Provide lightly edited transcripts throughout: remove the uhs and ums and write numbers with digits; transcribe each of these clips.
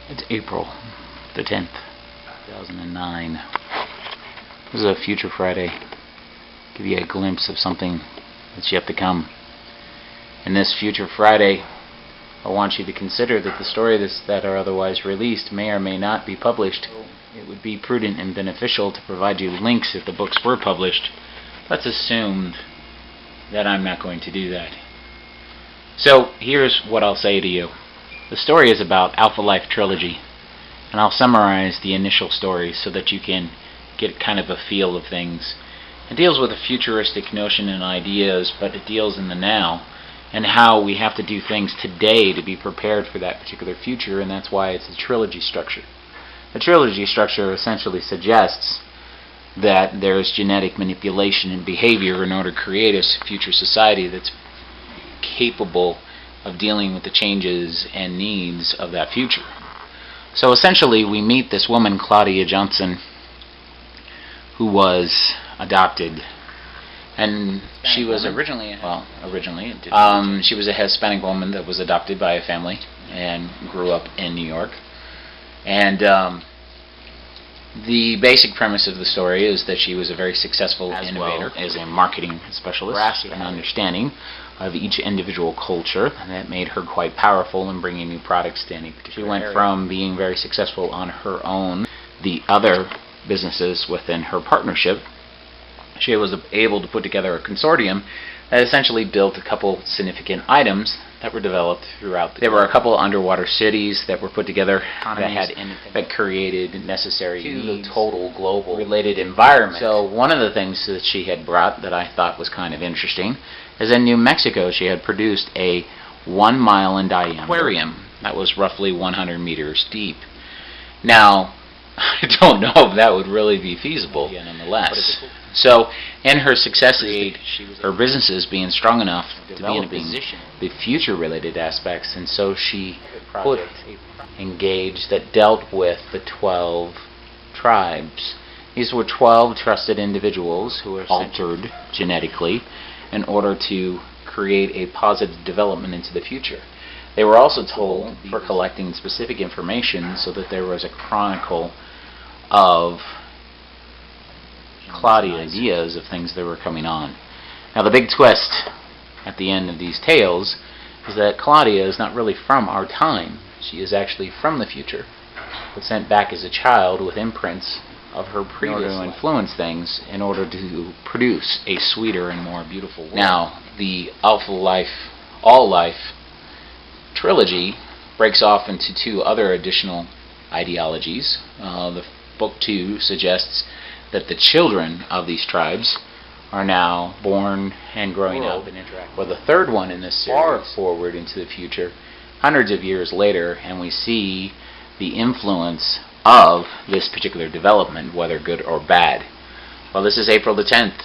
It's April the 10th, 2009. This is a Future Friday. Give you a glimpse of something that's yet to come. In this Future Friday, I want you to consider that the stories that are otherwise released may or may not be published. It would be prudent and beneficial to provide you links if the books were published. Let's assume that I'm not going to do that. So here's what I'll say to you. The story is about Alpha Life Trilogy, and I'll summarize the initial story so that you can get kind of a feel of things. It deals with a futuristic notion and ideas, but it deals in the now and how we have to do things today to be prepared for that particular future, and that's why it's a trilogy structure. The trilogy structure essentially suggests that there's genetic manipulation and behavior in order to create a future society that's capable of dealing with the changes and needs of that future. So essentially we meet this woman, Claudia Johnson, who was adopted, and she was originally she was a Hispanic woman that was adopted by a family and grew up in New York. And the basic premise of the story is that she was a very successful innovator, as a marketing specialist, an understanding of each individual culture that made her quite powerful in bringing new products to any particular area. She went from being very successful on her own, the other businesses within her partnership. She was able to put together a consortium that essentially built a couple significant items that were developed throughout. There were a couple underwater cities that were put together that created necessary to the total global related environment. So one of the things that she had brought that I thought was kind of interesting is in New Mexico she had produced a 1 mile in diameter aquarium that was roughly 100 meters deep. Now, I don't know if that would really be feasible, nonetheless. So, in her successes, her businesses being strong enough to be in a position, the future-related aspects, and so she engaged that dealt with the 12 tribes. These were 12 trusted individuals who were altered genetically in order to create a positive development into the future. They were also told for collecting specific information so that there was a chronicle of Claudia's ideas of things that were coming on. Now the big twist at the end of these tales is that Claudia is not really from our time. She is actually from the future, but sent back as a child with imprints of her previous to influence things in order to produce a sweeter and more beautiful world. Now the Alpha Life, All Life trilogy breaks off into two other additional ideologies. The book 2 suggests that the children of these tribes are now born and growing up and interacting. Well, the third one in this series far forward into the future, hundreds of years later, and we see the influence of this particular development, whether good or bad. Well, this is April the 10th,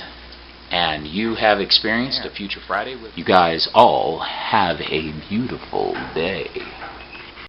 and you have experienced a Future Friday with you guys all have a beautiful day.